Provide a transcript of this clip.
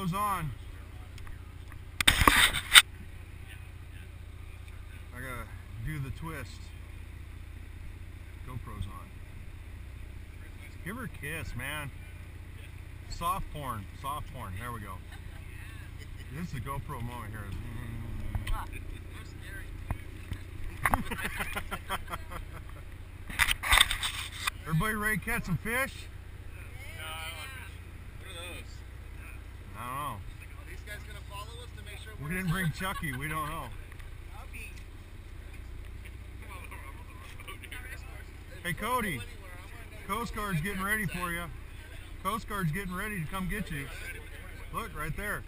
GoPro's on. I gotta do the twist. GoPro's on. Give her a kiss, man. Soft porn, soft porn. There we go. This is a GoPro moment here. Everybody ready to catch some fish? No, I don't want fish. What are those? I don't know. Are these guys gonna follow us to make sure We didn't bring Chucky. We don't know. Hey Cody, Coast Guard's getting ready for you. Coast Guard's getting ready to come get you. Look, right there.